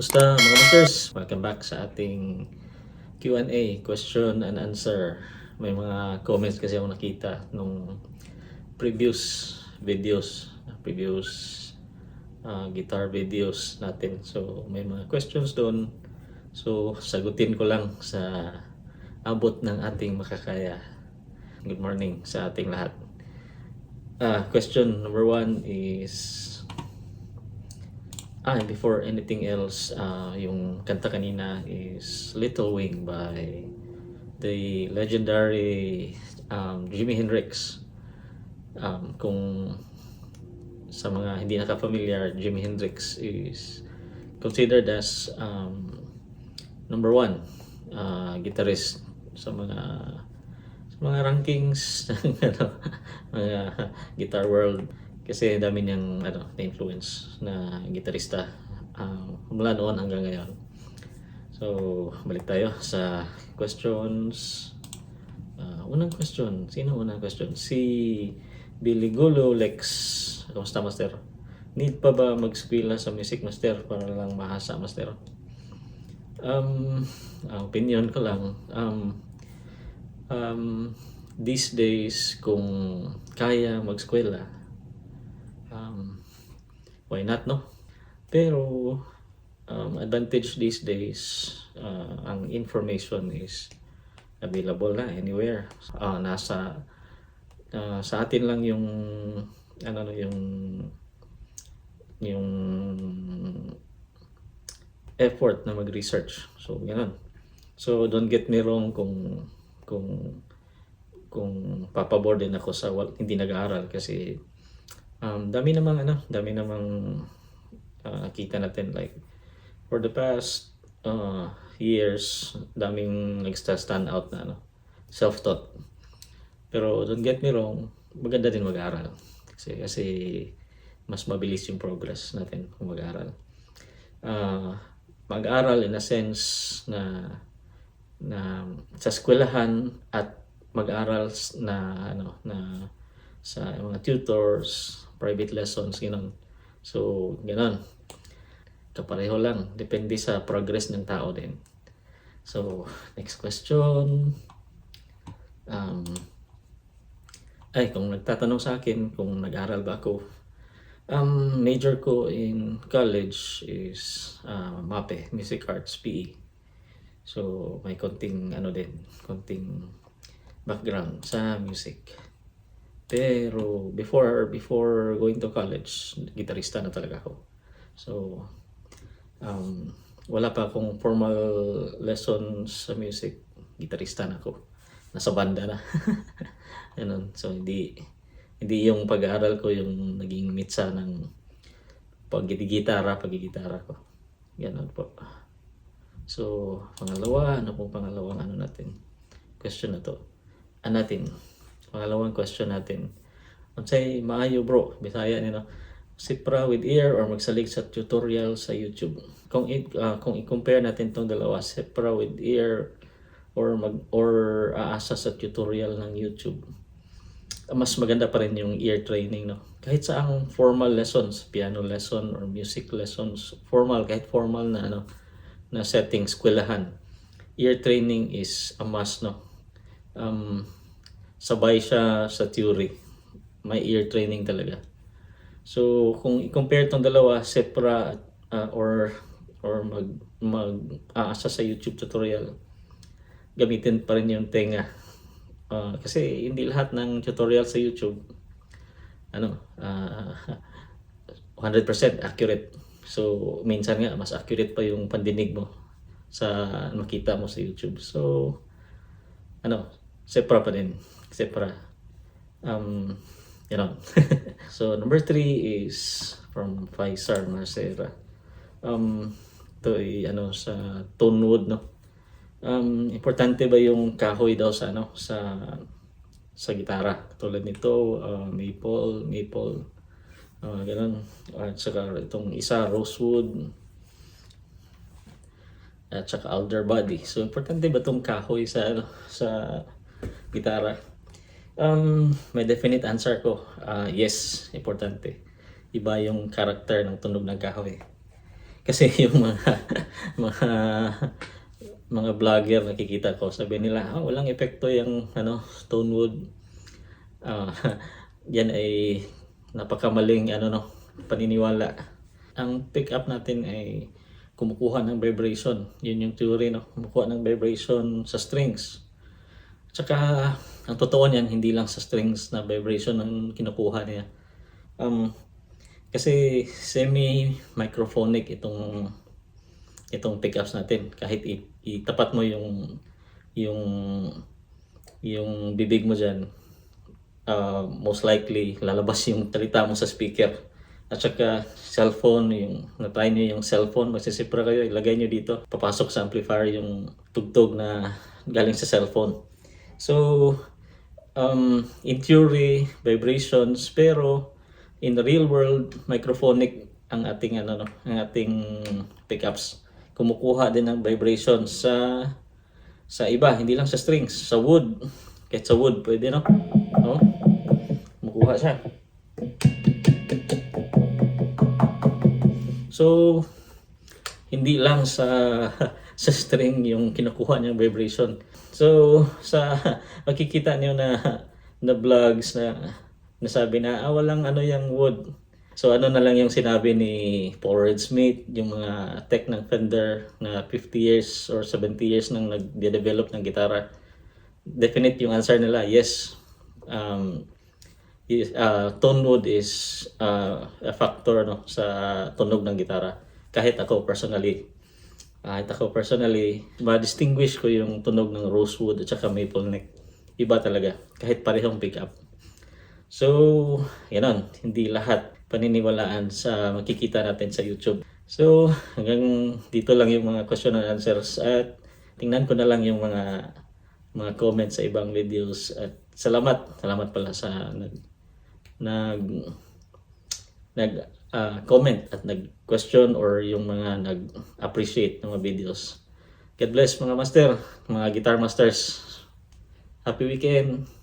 Kumusta mga masters? Welcome back sa ating Q&A, question and answer. May mga comments kasi ako nakita nung previous videos, guitar videos natin. So may mga questions doon. So sagutin ko lang sa abot ng ating makakaya. Good morning sa ating lahat. Question number 1 is before anything else, yung kanta kanina is Little Wing by the legendary Jimi Hendrix. Kung sa mga hindi nakafamiliar, Jimi Hendrix is considered as number 1 guitarist sa mga rankings ng mga guitar world. Kasi dami niyang na-influence na gitarista mula noon hanggang ngayon. So, balik tayo sa questions. Unang question. Sino unang question? Si Billy Gulo Lex. Kamusta, Master? Need pa ba mag-eskwela sa music, Master, para lang mahasa, Master? Opinion ko lang. These days, kung kaya mag-eskwela, why not, no? Pero advantage these days, ang information is available na anywhere. Nasa sa atin lang yung yung effort na mag-research. So ganoon. So don't get me wrong kung papabor din ako sa hindi nag-aaral, kasi dami namang kita natin, like for the past years, daming nagsta-stand out na self-taught. Pero don't get me wrong, maganda din mag-aral kasi mas mabilis yung progress natin kung mag-aral. Mag-aral in a sense na sa eskwelahan, at mag-aral na sa mga tutors, private lessons, gano'n. So, gano'n. Kapareho lang. Depende sa progress ng tao din. So, next question. Kung nagtatanong sa akin kung nag-aral ba ako, major ko in college is MAPE, Music Arts, PE. So, may konting background sa music. Pero before going to college, gitarista na talaga ako. So wala pa akong formal lessons sa music, gitarista na ako. Nasa banda na. Ganun. So hindi yung pag-aaral ko yung naging mitsa ng pagigitara ko. Ganun po. So pangalawa, pangalawang natin? Question na to. Pangalawang question natin. Unsay maayo, bro? Bisaya ni sipra with ear or magsalig sa tutorial sa YouTube. Kung i-compare natin tong dalawa, sipra with ear or aasa sa tutorial ng YouTube, mas maganda pa rin yung ear training, no? Kahit sa ang formal lessons, piano lesson or music lessons, kahit formal na settings, eskwelahan, ear training is a must, no? Sabay siya sa theory. May ear training talaga. So, kung i-compare tong dalawa, sepra or mag-aasa sa YouTube tutorial, gamitin pa rin yung tenga. Kasi hindi lahat ng tutorial sa YouTube 100% accurate. So, minsan nga mas accurate pa yung pandinig mo sa makita mo sa YouTube. So, sepra pa din. Sepra. So number 3 is from Faisal Marcera. To sa tone wood, no? Importante ba yung kahoy daw sa gitara? Tulad nito, maple, ganun. At saka itong isa, rosewood, at saka alder body. So importante ba itong kahoy sa gitara? May definite answer ko. Yes, importante. Iba yung character ng tunog ng kahoy. Kasi yung mga mga vlogger nakikita ko, sabi nila, walang epekto yung stone wood. Ah, yan ay napakamaling paniniwala. Ang pick up natin ay kumukuha ng vibration. Yun yung theory, no? Kumukuha ng vibration sa strings. Tsaka ang totoo niyan, hindi lang sa strings na vibration ang kinukuha niya. Kasi semi-microphonic itong pickups natin. Kahit itapat mo yung bibig mo dyan, most likely lalabas yung talita mo sa speaker. At saka cellphone, yung natry nyo yung cellphone, magsisipra kayo, ilagay nyo dito, papasok sa amplifier yung tugtog na galing sa cellphone. So in theory, vibrations, pero in the real world, microphonic ang ating ang ating pickups. Kumukuha din ng vibrations sa iba, hindi lang sa strings, sa wood. Kahit sa wood pwede, no? Oh, kumukuha siya. So hindi lang sa string yung kinukuha niyang vibration. So sa makikita niyo na vlogs na nasabi na walang yung wood. So na lang yung sinabi ni Paul Reed Smith, yung mga tech ng Fender na 50 years or 70 years nang nagde-develop ng gitara. Definite yung answer nila, yes. Tone wood is a factor, no, sa tunog ng gitara. Kahit ako personally, ma-distinguish ko yung tunog ng rosewood at saka maple neck. Iba talaga, kahit parehong pickup. So, yan, hindi lahat paniniwalaan sa makikita natin sa YouTube. So, hanggang dito lang yung mga question and answers at tingnan ko na lang yung mga comments sa ibang videos. At salamat pala sa comment at nag-question or yung mga nag-appreciate ng mga videos. God bless mga master, mga guitar masters. Happy weekend!